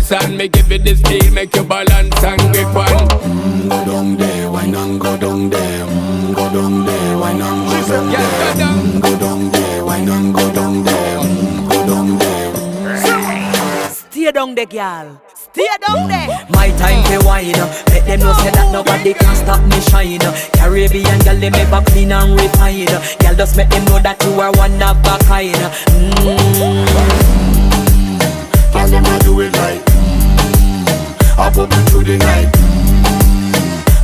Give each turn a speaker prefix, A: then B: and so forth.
A: dance and me give it this feel, make you balance and grip on.
B: Go down there, why not go down there? Go down there, why not go down there? Go down there, why not go down there? Go down there.
C: Stay down there, girl. Stay down there.
D: My time to wine. Let them know say that nobody can stop me shine. Caribbean girl, they make back clean and refine. Girl, just make them know that you are one of a kind.
B: Tell them I do it right. I pop it through the night.